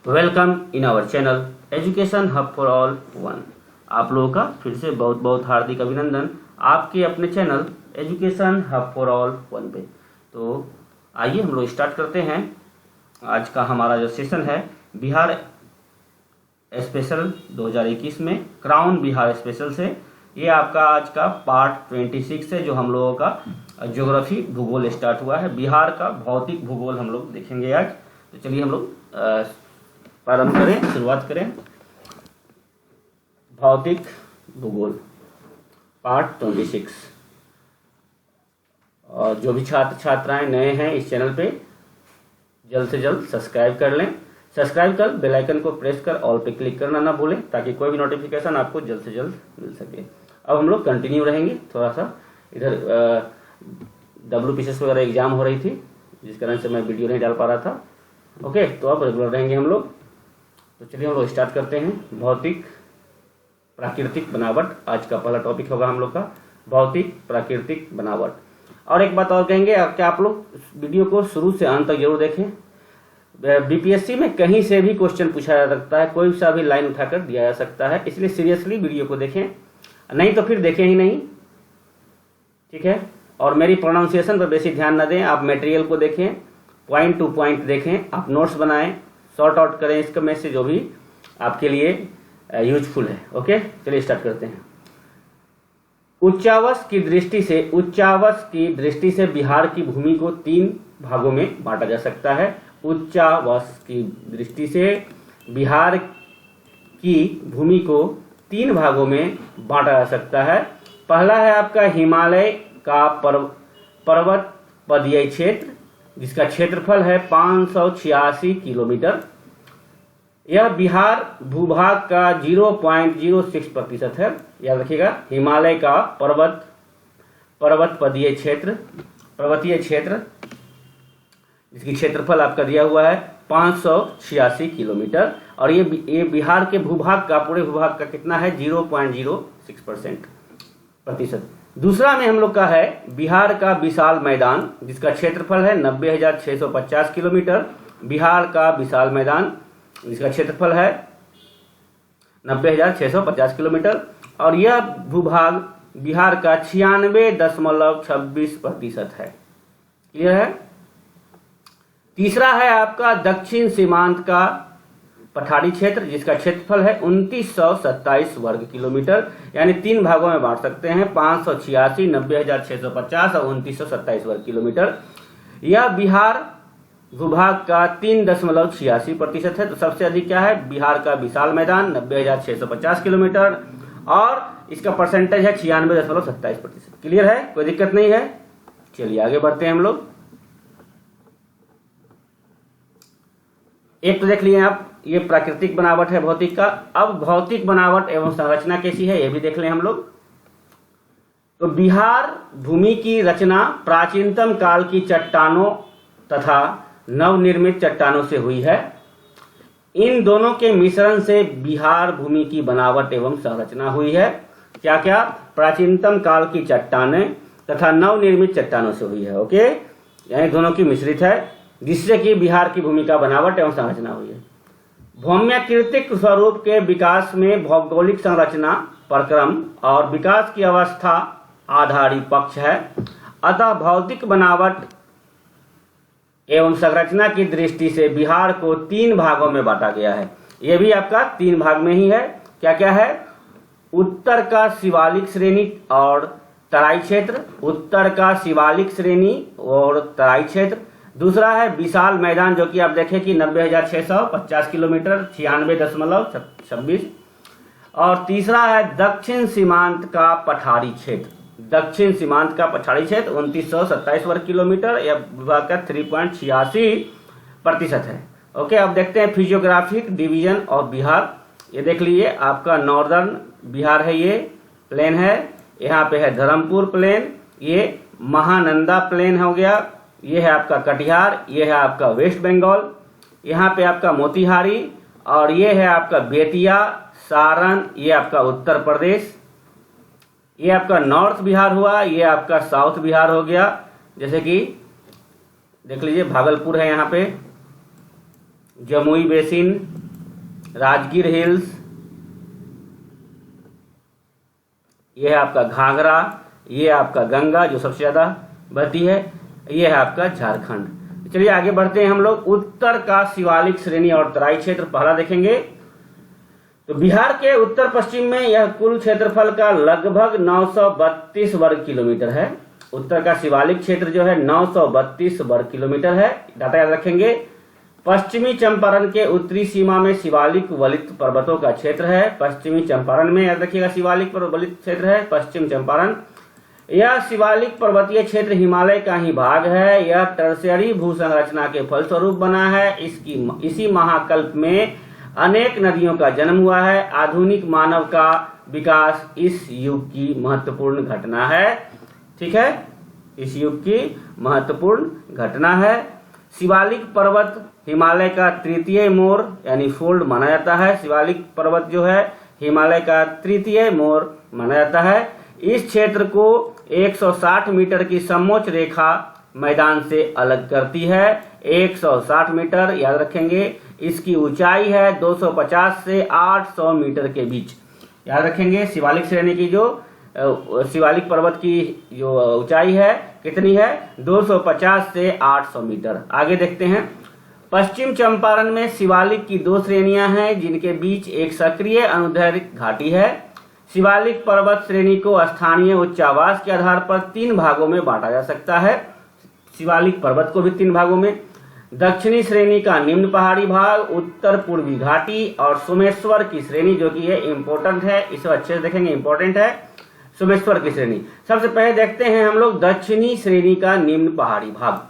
Welcome in our channel education hub for all one. आप लोगों का फिर से बहुत बहुत हार्दिक अभिनंदन आपके अपने channel education hub for all one पे। तो आइए हम लोग स्टार्ट करते हैं। आज का हमारा जो सेशन है बिहार स्पेशल 2021 में क्राउन बिहार स्पेशल से, ये आपका आज का पार्ट 26 है जो हम लोगों का ज्योग्राफी भूगोल स्टार्ट हुआ है। बिहार का भौतिक भूगोल हम लोग देखेंगे आज। तो चलिए हम लोग प्रारंभ करें, शुरुआत करें। भौतिक भूगोल पार्ट 26। और जो भी छात्र छात्राएं नए हैं इस चैनल पे जल्द से जल्द सब्सक्राइब कर लें। सब्सक्राइब कर बेल आइकन को प्रेस कर ऑल पे क्लिक करना ना भूलें ताकि कोई भी नोटिफिकेशन आपको जल्द से जल्द मिल सके। अब हम लोग कंटिन्यू रहेंगे। थोड़ा सा इधर WPCS वगैरह एग्जाम हो रही थी जिस कारण से मैं वीडियो नहीं डाल पा रहा था। ओके, तो अब रेगुलर रहेंगे हम लोग। तो चलिए हम लोग स्टार्ट करते हैं। भौतिक प्राकृतिक बनावट आज का पहला टॉपिक होगा हम लोग का, भौतिक प्राकृतिक बनावट। और एक बात और कहेंगे कि आप लोग वीडियो को शुरू से अंत तक जरूर देखें। बीपीएससी में कहीं से भी क्वेश्चन पूछा जा सकता है, कोई सा भी लाइन उठाकर दिया जा सकता है, इसलिए सीरियसली वीडियो को देखें, नहीं तो फिर देखें ही नहीं, ठीक है। और मेरी प्रोनाउंसिएशन पर बेसी ध्यान न दें, आप मटेरियल को देखें, पॉइंट टू पॉइंट देखें, आप नोट्स बनाएं, सॉर्ट आउट करें इसका में से जो भी आपके लिए यूजफुल है। ओके, चलिए स्टार्ट करते हैं। उच्चावच की दृष्टि से बिहार की भूमि को 3 भागों में बांटा जा सकता है। उच्चावच की दृष्टि से बिहार की भूमि को 3 भागों में बांटा जा सकता है। पहला है आपका हिमालय का पर्वत पदीय क्षेत्र जिसका क्षेत्रफल है 586 किलोमीटर। यह बिहार भूभाग का 0.06% है, याद रखिएगा। हिमालय का पर्वतीय क्षेत्र जिसकी क्षेत्रफल आपका दिया हुआ है 586 किलोमीटर। और ये बिहार के भूभाग का, पूरे भूभाग का कितना है 0.06%। दूसरा में हम लोग का है बिहार का विशाल मैदान जिसका क्षेत्रफल है 90,650 किलोमीटर। बिहार का विशाल मैदान जिसका क्षेत्रफल है 90,650 किलोमीटर। और यह भूभाग बिहार का 96.26% है। क्लियर है। तीसरा है आपका दक्षिण सीमांत का पठारी क्षेत्र जिसका क्षेत्रफल है 2927 वर्ग किलोमीटर, यानी 3 भागों में बांट सकते हैं, 586, 90,650 और 2927 वर्ग किलोमीटर। यह बिहार भूभाग का 3.86% है। तो सबसे अधिक क्या है बिहार का विशाल मैदान 90,650 किलोमीटर और इसका परसेंटेज है 96.27%। क्लियर है, कोई दिक्कत नहीं है। चलिए आगे बढ़ते हैं हम लोग। एक तो देख लिए आप, ये प्राकृतिक बनावट है भौतिक का। अब भौतिक बनावट एवं संरचना कैसी है ये भी देख लें हम लोग। तो बिहार भूमि की रचना प्राचीनतम काल की चट्टानों तथा नवनिर्मित चट्टानों से हुई है। इन दोनों के मिश्रण से बिहार भूमि की बनावट एवं संरचना हुई है। क्या क्या? प्राचीनतम काल की चट्टानें तथा नवनिर्मित चट्टानों से हुई है। ओके, यानी दोनों की मिश्रित है जिससे कि बिहार की भूमि का बनावट एवं संरचना हुई है। भौम्याकृतिक स्वरूप के विकास में भौगोलिक संरचना प्रक्रम और विकास की अवस्था आधारी पक्ष है। अतः भौतिक बनावट एवं संरचना की दृष्टि से बिहार को 3 भागों में बांटा गया है। यह भी आपका 3 भाग में ही है। क्या क्या है? उत्तर का शिवालिक श्रेणी और तराई क्षेत्र, उत्तर का शिवालिक श्रेणी और तराई क्षेत्र। दूसरा है विशाल मैदान जो कि आप देखें कि 90,650 किलोमीटर 96.26। और तीसरा है दक्षिण सीमांत का पठारी क्षेत्र, दक्षिण सीमांत का पठारी क्षेत्र 2927 वर्ग किलोमीटर, यह विभाग का 3.86% है। ओके, अब देखते हैं फिजियोग्राफिक डिवीजन ऑफ बिहार। ये देख लीजिए आपका नॉर्दर्न बिहार है, ये प्लेन है, यहाँ पे है धर्मपुर प्लेन, ये महानंदा प्लेन हो गया, ये है आपका कटिहार, ये है आपका वेस्ट बंगाल, यहाँ पे आपका मोतिहारी, और ये है आपका बेतिया, सारण, ये आपका उत्तर प्रदेश, ये आपका नॉर्थ बिहार हुआ, ये आपका साउथ बिहार हो गया। जैसे कि देख लीजिए भागलपुर है, यहाँ पे जमुई बेसिन, राजगीर हिल्स, ये है आपका घाघरा, ये आपका गंगा जो सबसे ज्यादा बहती है, ये है आपका झारखंड। चलिए आगे बढ़ते हैं हम लोग। उत्तर का शिवालिक श्रेणी और तराई क्षेत्र पहला देखेंगे। तो बिहार के उत्तर पश्चिम में यह कुल क्षेत्रफल का लगभग 932 वर्ग किलोमीटर है। उत्तर का शिवालिक क्षेत्र जो है 932 वर्ग किलोमीटर है, डाटा याद रखेंगे। पश्चिमी चंपारण के उत्तरी सीमा में शिवालिक वलित पर्वतों का क्षेत्र है। पश्चिमी चंपारण में याद रखिएगा शिवालिक वलित क्षेत्र है पश्चिम चंपारण। यह शिवालिक पर्वतीय क्षेत्र हिमालय का ही भाग है। यह टर्शियरी भूसंरचना के फलस्वरूप बना है। इसी महाकल्प में अनेक नदियों का जन्म हुआ है। आधुनिक मानव का विकास इस युग की महत्वपूर्ण घटना है। ठीक है, इस युग की महत्वपूर्ण घटना है। शिवालिक पर्वत हिमालय का तृतीय मोर यानी फोल्ड माना जाता है। शिवालिक पर्वत जो है हिमालय का तृतीय मोर माना जाता है। इस क्षेत्र को 160 मीटर की समोच्च रेखा मैदान से अलग करती है। 160 मीटर याद रखेंगे। इसकी ऊंचाई है 250 से 800 मीटर के बीच। याद रखेंगे शिवालिक श्रेणी की जो शिवालिक पर्वत की जो ऊंचाई है कितनी है, 250 से 800 मीटर। आगे देखते हैं। पश्चिम चंपारण में शिवालिक की दो श्रेणियां हैं जिनके बीच एक सक्रिय अनुदैर्घ्य घाटी है। शिवालिक पर्वत श्रेणी को स्थानीय उच्चावास के आधार पर 3 भागों में बांटा जा सकता है। शिवालिक पर्वत को भी 3 भागों में। दक्षिणी श्रेणी का निम्न पहाड़ी भाग, उत्तर पूर्वी घाटी और सोमेश्वर की श्रेणी जो कि ये इंपॉर्टेंट है, इसे अच्छे से देखेंगे, इंपॉर्टेंट है सोमेश्वर की श्रेणी। सबसे पहले देखते हैं हम लोग दक्षिणी श्रेणी का निम्न पहाड़ी भाग।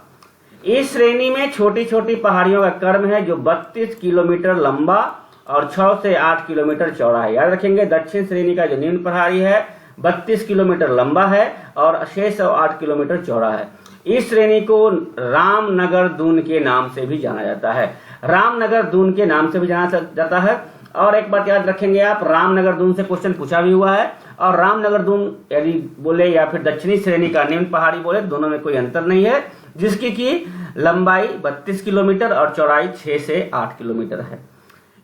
इस श्रेणी में छोटी छोटी पहाड़ियों का क्रम है जो 32 किलोमीटर लंबा और 6 से 8 किलोमीटर चौड़ा है। याद रखेंगे दक्षिण श्रेणी का जो निम्न पहाड़ी है 32 किलोमीटर लंबा है और 6 से 8 किलोमीटर चौड़ा है। इस श्रेणी को रामनगर दून के नाम से भी जाना जाता है। रामनगर दून के नाम से भी जाना जाता है। और एक बात याद रखेंगे आप, रामनगर दून से क्वेश्चन पूछा भी हुआ है। और रामनगर दून यदि बोले या फिर दक्षिणी श्रेणी का निम्न पहाड़ी बोले, दोनों में कोई अंतर नहीं है, जिसकी की लंबाई 32 किलोमीटर और चौड़ाई 6 से 8 किलोमीटर है।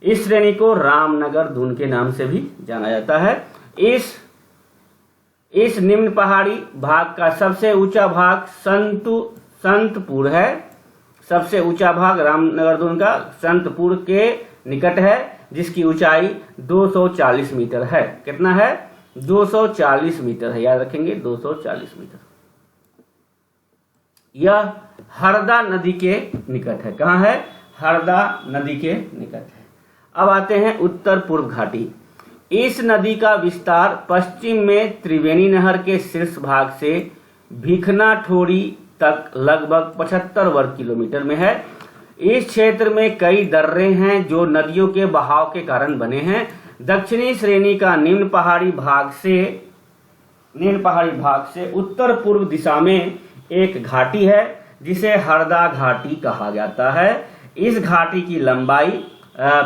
इस श्रेणी को रामनगर दून के नाम से भी जाना जाता है। इस निम्न पहाड़ी भाग का सबसे ऊंचा भाग संतपुर है। सबसे ऊंचा भाग रामनगर दून का संतपुर के निकट है, जिसकी ऊंचाई 240 मीटर है। कितना है, 240 मीटर है। याद रखेंगे 240 मीटर। यह हरदा नदी के निकट है। कहाँ है, हरदा नदी के निकट है। अब आते हैं उत्तर पूर्व घाटी। इस नदी का विस्तार पश्चिम में त्रिवेणी नहर के शीर्ष भाग से भिखनाठोरी तक लगभग 75 वर्ग किलोमीटर में है। इस क्षेत्र में कई दर्रे हैं जो नदियों के बहाव के कारण बने हैं। दक्षिणी श्रेणी का निम्न पहाड़ी भाग से उत्तर पूर्व दिशा में एक घाटी है जिसे हरदा घाटी कहा जाता है। इस घाटी की लंबाई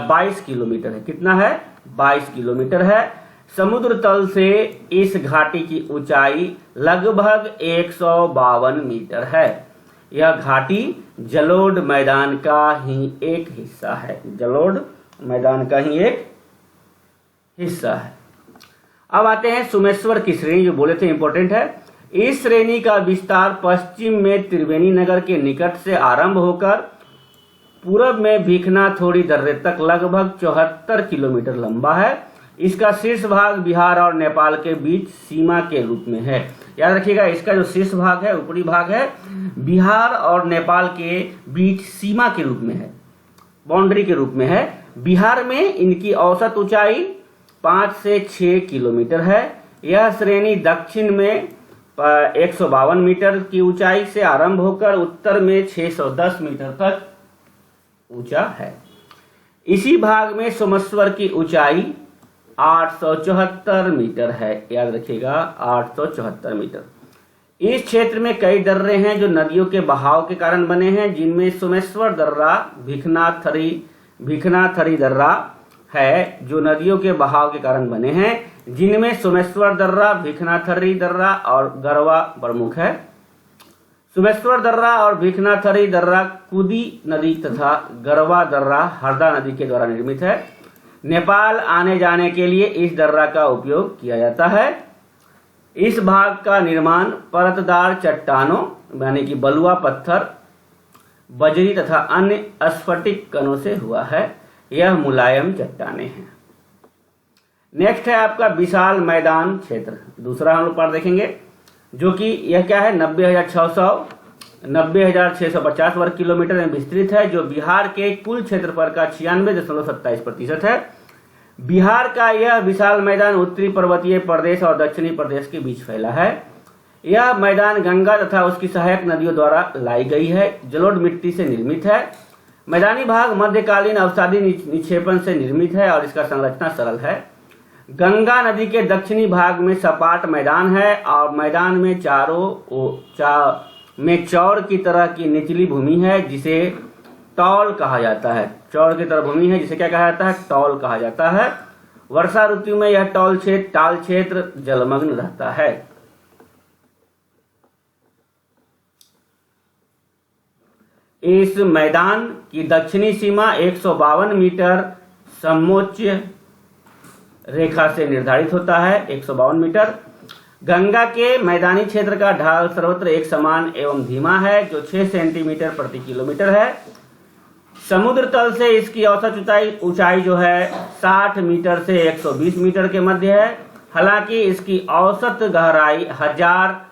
22 किलोमीटर है। कितना है, 22 किलोमीटर है। समुद्र तल से इस घाटी की ऊंचाई लगभग 152 मीटर है। यह घाटी जलोढ़ मैदान का ही एक हिस्सा है। जलोढ़ मैदान का ही एक हिस्सा है। अब आते हैं सोमेश्वर की श्रेणी, जो बोले थे इंपॉर्टेंट है। इस श्रेणी का विस्तार पश्चिम में त्रिवेणी नगर के निकट से आरंभ होकर पूरब में भिखनाथोरी दर्रे तक लगभग 74 किलोमीटर लंबा है। इसका शीर्ष भाग बिहार और नेपाल के बीच सीमा के रूप में है। याद रखिएगा, इसका जो शीर्ष भाग है, ऊपरी भाग है, बिहार और नेपाल के बीच सीमा के रूप में है, बाउंड्री के रूप में है। बिहार में इनकी औसत ऊंचाई 5 से 6 किलोमीटर है। यह श्रेणी दक्षिण में 152 मीटर की ऊंचाई से आरंभ होकर उत्तर में 610 मीटर तक ऊंचा है। इसी भाग में सोमेश्वर की ऊंचाई 874 मीटर है। याद रखिएगा 874 मीटर। इस क्षेत्र में कई दर्रे हैं जो नदियों के बहाव के कारण बने हैं, जिनमें सोमेश्वर दर्रा, भिखनाथरी दर्रा है जो नदियों के बहाव के कारण बने हैं, जिनमें सोमेश्वर दर्रा, भिखनाथरी दर्रा और गरवा प्रमुख है। सोमेश्वर दर्रा और भिखनाथरी दर्रा कुदी नदी तथा गरवा दर्रा हरदा नदी के द्वारा निर्मित है। नेपाल आने जाने के लिए इस दर्रा का उपयोग किया जाता है। इस भाग का निर्माण परतदार चट्टानों यानी कि बलुआ पत्थर, बजरी तथा अन्य स्फटिक कणों से हुआ है। यह मुलायम चट्टानें हैं। नेक्स्ट है आपका विशाल मैदान क्षेत्र। दूसरा हम लोग पार्ट देखेंगे, जो कि यह क्या है 90,650 वर्ग किलोमीटर में विस्तृत है, जो बिहार के कुल क्षेत्रफल का 96.27% है। बिहार का यह विशाल मैदान उत्तरी पर्वतीय प्रदेश और दक्षिणी प्रदेश के बीच फैला है। यह मैदान गंगा तथा उसकी सहायक नदियों द्वारा लाई गई है, जलोढ़ मिट्टी से निर्मित है। मैदानी भाग मध्यकालीन अवसादी निक्षेपण से निर्मित है और इसका संरचना सरल है। गंगा नदी के दक्षिणी भाग में सपाट मैदान है और मैदान में चौड़ की तरह की निचली भूमि है, जिसे टॉल कहा जाता है। चौड़ की तरह भूमि है जिसे क्या कहा जाता है, टॉल कहा जाता है। वर्षा ऋतु में यह टाल क्षेत्र जलमग्न रहता है। इस मैदान की दक्षिणी सीमा 152 मीटर समोच्च रेखा से निर्धारित होता है, 152 मीटर। गंगा के मैदानी क्षेत्र का ढाल सर्वत्र एक समान एवं धीमा है, जो 6 सेंटीमीटर प्रति किलोमीटर है। समुद्र तल से इसकी औसत ऊंचाई जो है 60 मीटर से 120 मीटर के मध्य है। हालांकि इसकी औसत गहराई 1000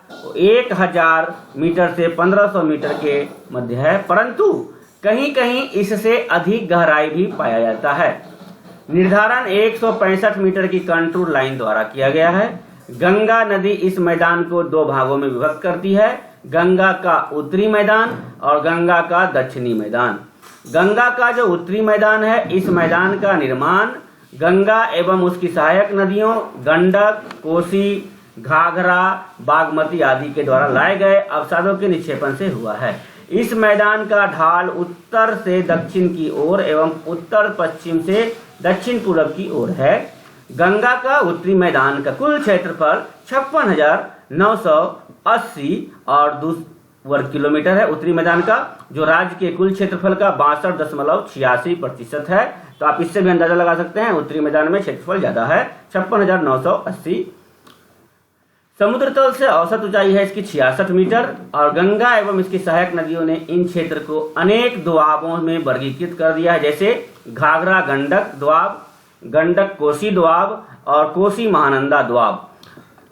मीटर से 1500 मीटर के मध्य है, परंतु कहीं कहीं इससे अधिक गहराई भी पाया जाता है। निर्धारण 165 मीटर की कंटूर लाइन द्वारा किया गया है। गंगा नदी इस मैदान को 2 भागों में विभक्त करती है, गंगा का उत्तरी मैदान और गंगा का दक्षिणी मैदान। गंगा का जो उत्तरी मैदान है, इस मैदान का निर्माण गंगा एवं उसकी सहायक नदियों गंडक, कोसी, घाघरा, बागमती आदि के द्वारा लाए गए अवसादों के निक्षेपण से हुआ है। इस मैदान का ढाल उत्तर से दक्षिण की ओर एवं उत्तर पश्चिम से दक्षिण पूर्व की ओर है। गंगा का उत्तरी मैदान का कुल क्षेत्रफल 56,980 वर्ग किलोमीटर है उत्तरी मैदान का, जो राज्य के कुल क्षेत्रफल का 62.86% है। तो आप इससे भी अंदाजा लगा सकते हैं उत्तरी मैदान में क्षेत्रफल ज्यादा है, 56,980। समुद्र तल से औसत ऊंचाई है इसकी 66 मीटर और गंगा एवं इसकी सहायक नदियों ने इन क्षेत्र को अनेक दोआबों में वर्गीकृत कर दिया है, जैसे घाघरा गंडक दोआब, गंडक कोसी दोआब और कोसी महानंदा दोआब।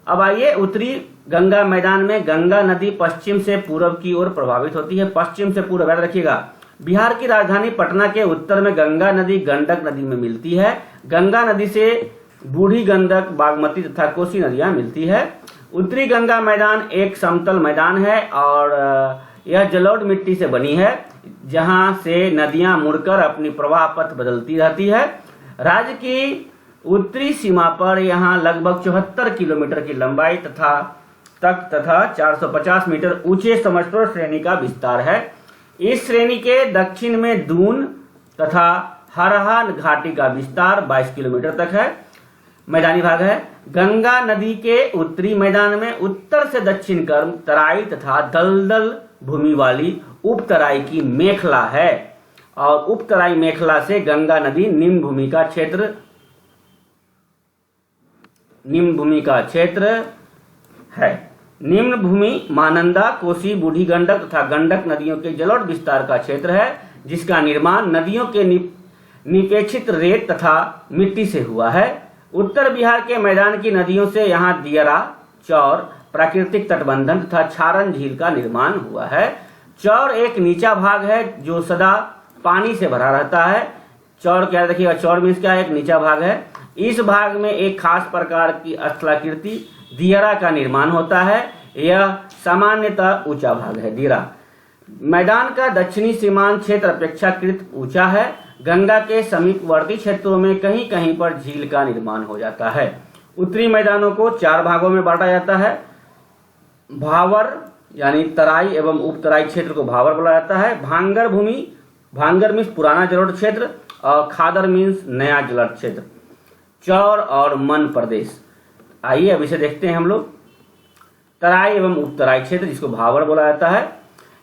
अब आइए उत्तरी गंगा मैदान में गंगा नदी पश्चिम से पूर्व की ओर प्रभावित होती है। पश्चिम से पूर्व, याद रखिएगा, बिहार की राजधानी पटना के उत्तर में गंगा नदी गंडक नदी में मिलती है। गंगा नदी से बूढ़ी गंडक, बागमती तथा कोसी नदियां मिलती है। उत्तरी गंगा मैदान एक समतल मैदान है और यह जलोढ़ मिट्टी से बनी है, जहां से नदियां मुड़कर अपनी प्रवाह पथ बदलती रहती है। राज्य की उत्तरी सीमा पर यहां लगभग 74 किलोमीटर की लंबाई तथा 450 मीटर ऊंचे समतल श्रेणी का विस्तार है। इस श्रेणी के दक्षिण में दून तथा हरहा घाटी का विस्तार 22 किलोमीटर तक है। मैदानी भाग है। गंगा नदी के उत्तरी मैदान में उत्तर से दक्षिण क्रम तराई तथा दलदल भूमि वाली उपतराई की मेखला है और उपतराई मेखला से गंगा नदी निम्न भूमि का क्षेत्र है। निम्न भूमि महानंदा, कोसी, बूढ़ी गंडक तथा गंडक नदियों के जलोढ़ विस्तार का क्षेत्र है, जिसका निर्माण नदियों के निपेक्षित रेत तथा मिट्टी से हुआ है। उत्तर बिहार के मैदान की नदियों से यहाँ दियरा, चौर, प्राकृतिक तटबंधन तथा छारन झील का निर्माण हुआ है। चौर एक नीचा भाग है जो सदा पानी से भरा रहता है। चौर क्या देखिएगा, चौर मीन्स क्या, एक नीचा भाग है। इस भाग में एक खास प्रकार की स्थलाकृति दियरा का निर्माण होता है। यह सामान्यतः ऊंचा भाग है दियरा। मैदान का दक्षिणी सीमांत क्षेत्र अपेक्षाकृत ऊंचा है। गंगा के समीपवर्ती क्षेत्रों में कहीं कहीं पर झील का निर्माण हो जाता है। उत्तरी मैदानों को 4 भागों में बांटा जाता है। भावर यानी तराई एवं उपतराई क्षेत्र को भावर बोला जाता है। भांगर भूमि, भांगर मीन्स पुराना जलोढ़ क्षेत्र और खादर मीन्स नया जलोढ़ क्षेत्र। चौर और मन प्रदेश। आइए अब इसे देखते हैं हम लोग। तराई एवं उपतराई क्षेत्र, जिसको भावर बोला जाता है,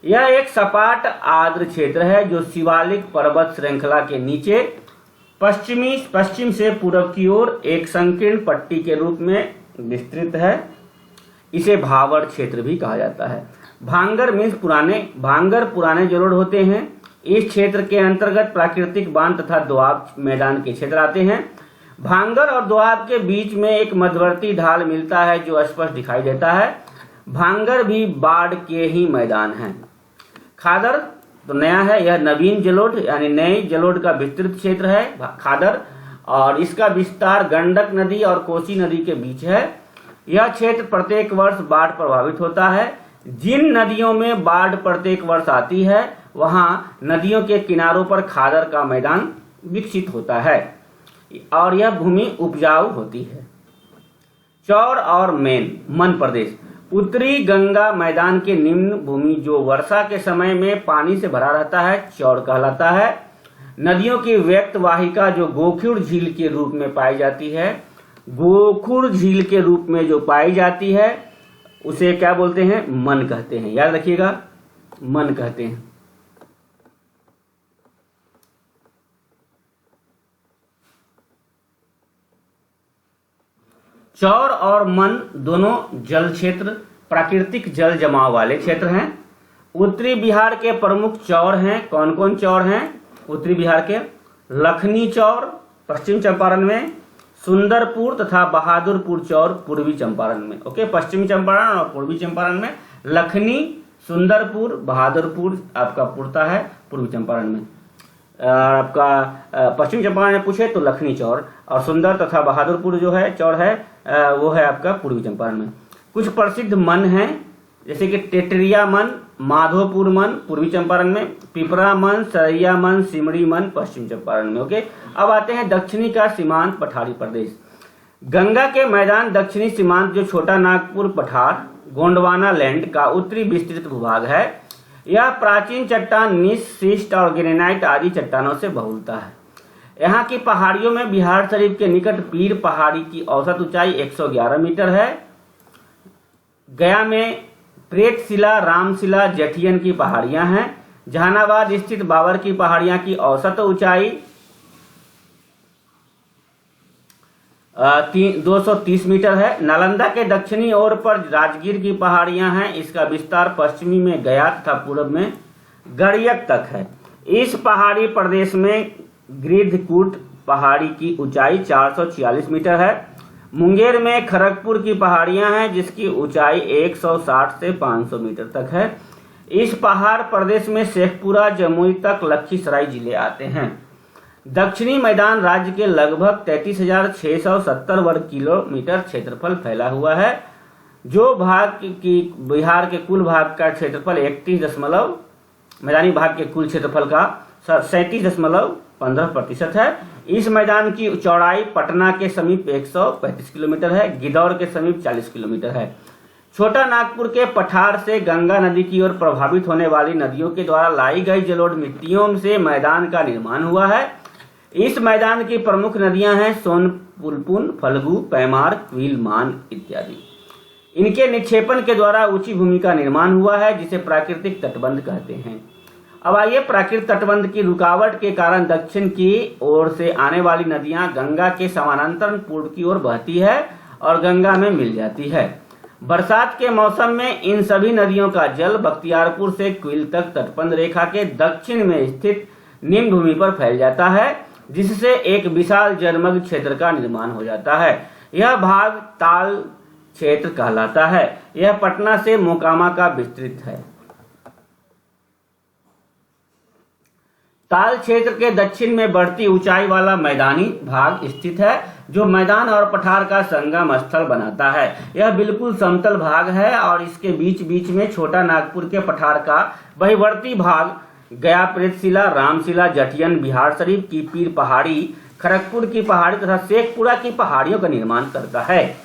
यह एक सपाट आर्द्र क्षेत्र है जो शिवालिक पर्वत श्रृंखला के नीचे पश्चिम से पूर्व की ओर एक संकीर्ण पट्टी के रूप में विस्तृत है। इसे भावर क्षेत्र भी कहा जाता है। भांगर मीन्स पुराने जलोढ़ होते हैं। इस क्षेत्र के अंतर्गत प्राकृतिक बांध तथा दोआब मैदान के क्षेत्र आते हैं। भांगर और दोआब के बीच में एक मध्यवर्ती ढाल मिलता है जो स्पष्ट दिखाई देता है। भांगर भी बाढ़ के ही मैदान है। खादर तो नया है, यह नवीन जलोढ़ यानी नए जलोढ़ का विस्तृत क्षेत्र है खादर, और इसका विस्तार गंडक नदी और कोसी नदी के बीच है। यह क्षेत्र प्रत्येक वर्ष बाढ़ प्रभावित होता है। जिन नदियों में बाढ़ प्रत्येक वर्ष आती है वहां नदियों के किनारों पर खादर का मैदान विकसित होता है और यह भूमि उपजाऊ होती है। चौर और मन प्रदेश उत्तरी गंगा मैदान के निम्न भूमि जो वर्षा के समय में पानी से भरा रहता है चौर कहलाता है। नदियों की व्यक्त वाहिका जो गोखुर झील के रूप में पाई जाती है, गोखुर झील के रूप में जो पाई जाती है उसे क्या बोलते हैं? मन कहते हैं। याद रखिएगा, मन कहते हैं। चौर और मन दोनों जल क्षेत्र प्राकृतिक जल जमाव वाले क्षेत्र हैं। उत्तरी बिहार के प्रमुख चौर हैं। कौन कौन चौर हैं उत्तरी बिहार के? लखनी चौर पश्चिम चंपारण में, सुंदरपुर तथा बहादुरपुर चौर पूर्वी चंपारण में। ओके, पश्चिमी चंपारण और पूर्वी चंपारण में लखनी, सुंदरपुर, बहादुरपुर आपका पड़ता है पूर्वी चंपारण में। आपका पश्चिम चंपारण में पूछे तो लखनी चौर, और सुंदर तथा बहादुरपुर जो है चौर है वो है आपका पूर्वी चंपारण में। कुछ प्रसिद्ध मन हैं जैसे कि टेटरिया मन, माधोपुर मन पूर्वी चंपारण में, पिपरा मन, सरैया मन, सिमड़ी मन पश्चिम चंपारण में। ओके, अब आते हैं दक्षिणी का सीमांत पठारी प्रदेश। गंगा के मैदान दक्षिणी सीमांत जो छोटा नागपुर पठार गोंडवाना लैंड का उत्तरी विस्तृत भूभाग है। यह प्राचीन चट्टान नीस, शिस्ट और ग्रेनाइट आदि चट्टानों से बहुलता है। यहाँ की पहाड़ियों में बिहार शरीफ के निकट पीर पहाड़ी की औसत ऊंचाई 111 मीटर है। गया में प्रेतशिला, रामशिला, जठियन की पहाड़ियां हैं। जहानाबाद स्थित बाबर की पहाड़ियां की औसत ऊंचाई 230 मीटर है। नालंदा के दक्षिणी ओर पर राजगीर की पहाड़ियां हैं। इसका विस्तार पश्चिमी में गया तथा पूर्व में गड़ियक तक है। इस पहाड़ी प्रदेश में गिद्धकूट पहाड़ी की ऊंचाई 446 मीटर है। मुंगेर में खड़गपुर की पहाड़ियां हैं जिसकी ऊंचाई 160 से 500 मीटर तक है। इस पहाड़ प्रदेश में शेखपुरा, जमुई तक लखीसराय जिले आते हैं। दक्षिणी मैदान राज्य के लगभग 33,670 वर्ग किलोमीटर क्षेत्रफल फैला हुआ है। जो भाग की बिहार के कुल भाग का क्षेत्रफल 31 मैदानी भाग के कुल क्षेत्रफल का 37.15% है। इस मैदान की चौड़ाई पटना के समीप 135 किलोमीटर है, गिदौर के समीप 40 किलोमीटर है। छोटा नागपुर के पठार से गंगा नदी की ओर प्रभावित होने वाली नदियों के द्वारा लाई गई जलोढ़ मिट्टियों से मैदान का निर्माण हुआ है। इस मैदान की प्रमुख नदियां हैं सोन, पुलपुन, फल्गु, पैमार, क्विल, मान इत्यादि। इनके निक्षेपण के द्वारा ऊंची भूमि का निर्माण हुआ है जिसे प्राकृतिक तटबंध कहते हैं। अब आइए, प्राकृतिक तटबंध की रुकावट के कारण दक्षिण की ओर से आने वाली नदियां गंगा के समानांतर पूर्व की ओर बहती है और गंगा में मिल जाती है। बरसात के मौसम में इन सभी नदियों का जल बख्तियारपुर से क्विल तक तटबंध रेखा के दक्षिण में स्थित निम्न भूमि पर फैल जाता है जिससे एक विशाल जलमग्न क्षेत्र का निर्माण हो जाता है। यह भाग ताल क्षेत्र कहलाता है। यह पटना से मोकामा का विस्तृत है। ताल क्षेत्र के दक्षिण में बढ़ती ऊंचाई वाला मैदानी भाग स्थित है जो मैदान और पठार का संगम स्थल बनाता है। यह बिल्कुल समतल भाग है और इसके बीच बीच में छोटा नागपुर के पठार का बहिर्वर्ती भाग गया प्रेतशिला, रामशिला, जठियन, बिहार शरीफ की पीर पहाड़ी, खड़गपुर की पहाड़ी तथा शेखपुरा की पहाड़ियों का निर्माण करता है।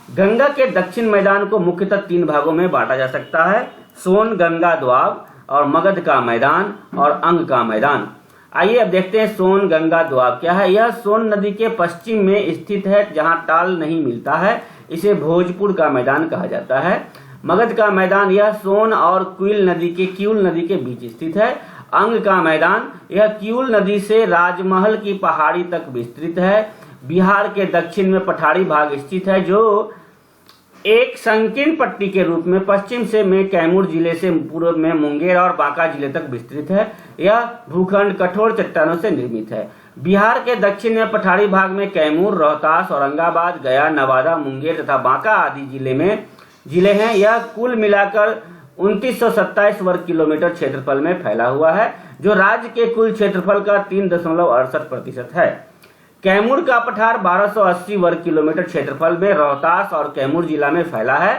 गंगा के दक्षिण मैदान को मुख्यतः 3 भागों में बांटा जा सकता है: सोन गंगा द्वाब और मगध का मैदान और अंग का मैदान। आइए अब देखते हैं सोन गंगा द्वाब क्या है। यह सोन नदी के पश्चिम में स्थित है जहां टाल नहीं मिलता है। इसे भोजपुर का मैदान कहा जाता है। मगध का मैदान यह सोन और क्विल नदी के बीच स्थित है अंग का मैदान। यह किऊल नदी से राजमहल की पहाड़ी तक विस्तृत है। बिहार के दक्षिण में पठारी भाग स्थित है जो एक संकीर्ण पट्टी के रूप में पश्चिम से में कैमूर जिले से पूर्व में मुंगेर और बांका जिले तक विस्तृत है। यह भूखंड कठोर चट्टानों से निर्मित है। बिहार के दक्षिण में पठारी भाग में कैमूर, रोहतास, औरंगाबाद, गया, नवादा, मुंगेर तथा बांका आदि जिले हैं। यह कुल मिलाकर 2927 वर्ग किलोमीटर क्षेत्रफल में फैला हुआ है, जो राज्य के कुल क्षेत्रफल का 3.68% है। कैमूर का पठार 1280 वर्ग किलोमीटर क्षेत्रफल में रोहतास और कैमूर जिला में फैला है।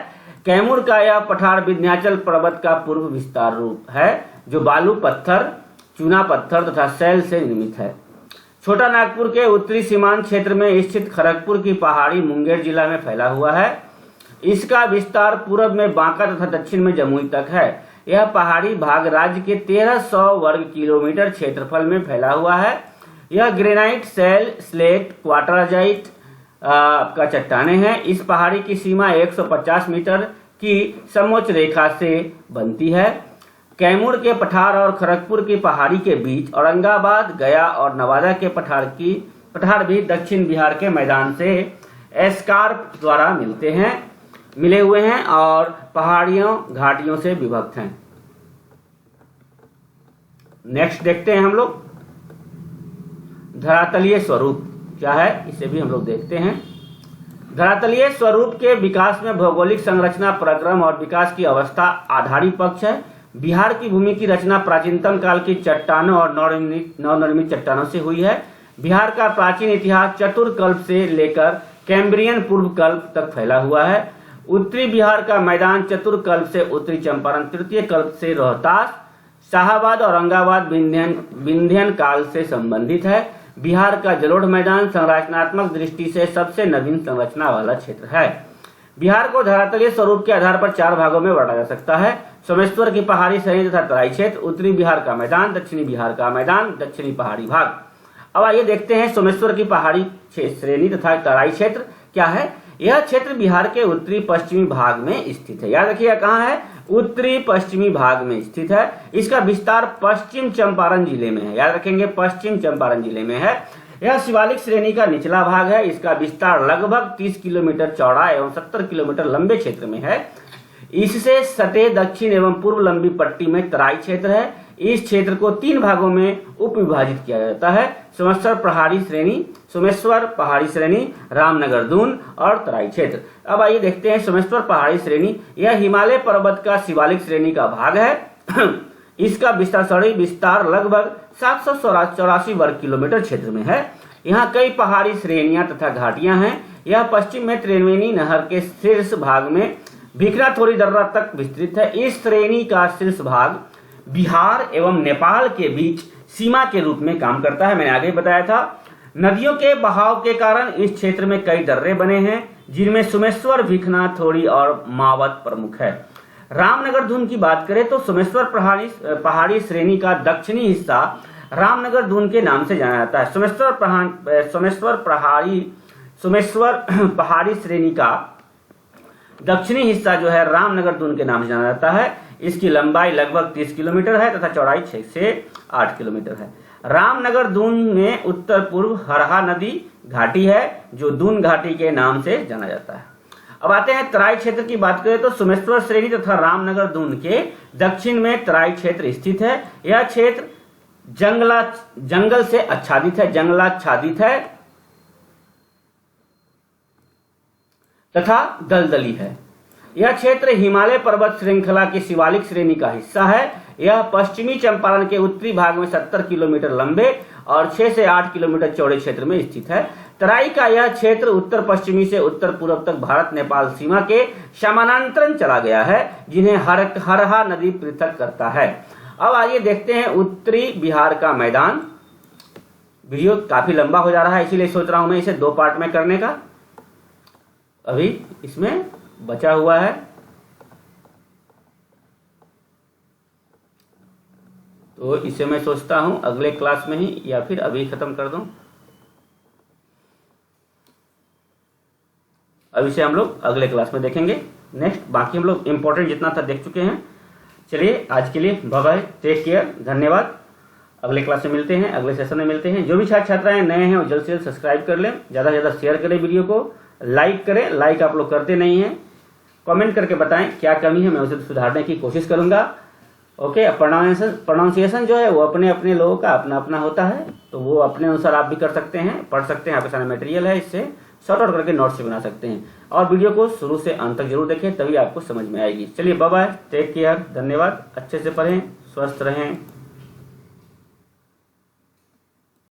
कैमूर का यह पठार विंध्याचल पर्वत का पूर्व विस्तार रूप है, जो बालू पत्थर, चूना पत्थर तथा शैल से निर्मित है। छोटा नागपुर के उत्तरी सीमांत क्षेत्र में स्थित खड़गपुर की पहाड़ी मुंगेर जिला में फैला हुआ है। इसका विस्तार पूर्व में बांका तथा दक्षिण में जमुई तक है। यह पहाड़ी भाग राज्य के 1300 वर्ग किलोमीटर क्षेत्रफल में फैला हुआ है। यह ग्रेनाइट, शैल, स्लेट, क्वार्टराइट का चट्टाने हैं। इस पहाड़ी की सीमा 150 मीटर की समोच्च रेखा से बनती है। कैमूर के पठार और खड़गपुर की पहाड़ी के बीच औरंगाबाद, गया और नवादा के पठार भी दक्षिण बिहार के मैदान से एस्कार्प द्वारा मिले हुए हैं और पहाड़ियों घाटियों से विभक्त हैं। नेक्स्ट देखते हैं हम लोग धरातलीय स्वरूप क्या है, इसे भी हम लोग देखते हैं। धरातलीय स्वरूप के विकास में भौगोलिक संरचना, पराक्रम और विकास की अवस्था आधारी पक्ष है। बिहार की भूमि की रचना प्राचीनतम काल की चट्टानों और नवनिर्मित चट्टानों से हुई है। बिहार का प्राचीन इतिहास चतुर्कल्प से लेकर कैम्ब्रियन पूर्व कल्प तक फैला हुआ है। उत्तरी बिहार का मैदान चतुर्कल्प से उत्तरी चंपारण, तृतीय कल्प से रोहतास, शाहाबाद, औरंगाबाद, विंध्यन काल से संबंधित है। बिहार का जलोढ़ मैदान संरचनात्मक दृष्टि से सबसे नवीन संरचना वाला क्षेत्र है। बिहार को धरातलीय स्वरूप के आधार पर 4 भागों में बांटा जा सकता है: सोमेश्वर की पहाड़ी श्रेणी तथा तराई क्षेत्र, उत्तरी बिहार का मैदान, दक्षिणी बिहार का मैदान, दक्षिणी पहाड़ी भाग। अब आइए देखते हैं सोमेश्वर की पहाड़ी श्रेणी तथा तराई क्षेत्र क्या है। यह क्षेत्र बिहार के उत्तरी पश्चिमी भाग में स्थित है। याद रखिएगा कहाँ है, उत्तरी पश्चिमी भाग में स्थित है। इसका विस्तार पश्चिम चंपारण जिले में है। याद रखेंगे पश्चिम चंपारण जिले में है। यह शिवालिक श्रेणी का निचला भाग है। इसका विस्तार लगभग 30 किलोमीटर चौड़ा एवं 70 किलोमीटर लंबे क्षेत्र में है। इससे सटे दक्षिण एवं पूर्व लंबी पट्टी में तराई क्षेत्र है। इस क्षेत्र को 3 भागों में उप विभाजित किया जाता है: सोमेश्वर पहाड़ी श्रेणी, रामनगर दून और तराई क्षेत्र। अब आइए देखते हैं सोमेश्वर पहाड़ी श्रेणी। यह हिमालय पर्वत का शिवालिक श्रेणी का भाग है। इसका विस्तार लगभग 784 वर्ग किलोमीटर क्षेत्र में है। यहाँ कई पहाड़ी श्रेणियां तथा घाटियां हैं। यह पश्चिम में त्रिवेणी नहर के शीर्ष भाग में भिखनाथोरी दर्रा तक विस्तृत है। इस श्रेणी का शीर्ष भाग बिहार एवं नेपाल के बीच सीमा के रूप में काम करता है। मैंने आगे बताया था। नदियों के बहाव के कारण इस क्षेत्र में कई दर्रे बने हैं, जिनमें सोमेश्वर, भिखनाथोरी और मावत प्रमुख है। रामनगर धुन की बात करें तो सोमेश्वर पहाड़ी श्रेणी का दक्षिणी हिस्सा रामनगर धुन के नाम से जाना जाता है। सोमेश्वर पहाड़ी श्रेणी का दक्षिणी हिस्सा जो है रामनगर दून के नाम से जाना जाता है। इसकी लंबाई लगभग 30 किलोमीटर है तथा चौड़ाई 6 से 8 किलोमीटर है। रामनगर दून में उत्तर पूर्व हरहा नदी घाटी है, जो दून घाटी के नाम से जाना जाता है। अब आते हैं तराई क्षेत्र की बात करें तो सोमेश्वर श्रेणी तथा रामनगर दून के दक्षिण में तराई क्षेत्र स्थित है। यह क्षेत्र जंगल से जंगलाच्छादित है तथा दलदली है। यह क्षेत्र हिमालय पर्वत श्रृंखला की शिवालिक श्रेणी का हिस्सा है। यह पश्चिमी चंपारण के उत्तरी भाग में 70 किलोमीटर लंबे और 6 से 8 किलोमीटर चौड़े क्षेत्र में स्थित है। तराई का यह क्षेत्र उत्तर पश्चिमी से उत्तर पूर्व तक भारत नेपाल सीमा के समानांतर चला गया है, जिन्हें हरहा नदी पृथक करता है। अब आइए देखते हैं उत्तरी बिहार का मैदान। वीडियो काफी लंबा हो जा रहा है, इसीलिए सोच रहा हूं मैं इसे 2 पार्ट में करने का। अभी इसमें बचा हुआ है, तो इसे मैं सोचता हूं अगले क्लास में ही या फिर अभी खत्म कर दूं। अब इसे हम लोग अगले क्लास में देखेंगे। नेक्स्ट बाकी हम लोग इंपॉर्टेंट जितना था देख चुके हैं। चलिए आज के लिए बाय बाय, टेक केयर, धन्यवाद। अगले क्लास में मिलते हैं, अगले सेशन में मिलते हैं। जो भी छात्र छात्राएं नए हैं वो जल्द से जल्द सब्सक्राइब कर लें, ज़्यादा से ज़्यादा शेयर करें वीडियो को, लाइक करें। लाइक आप लोग करते नहीं हैं, कमेंट करके बताएं क्या कमी है, मैं उसे सुधारने की कोशिश करूंगा। ओके, प्रोनाउंसिएशन जो है वो अपने अपने लोगों का अपना अपना होता है, तो वो अपने अनुसार आप भी कर सकते हैं, पढ़ सकते हैं। आपके सामने मटेरियल है, इससे शॉर्ट आउट करके नोट्स भी बना सकते हैं। और वीडियो को शुरू से अंत तक जरूर देखें, तभी आपको समझ में आएगी। चलिए बाय बाय, टेक केयर, धन्यवाद। अच्छे से पढ़ें, स्वस्थ रहें।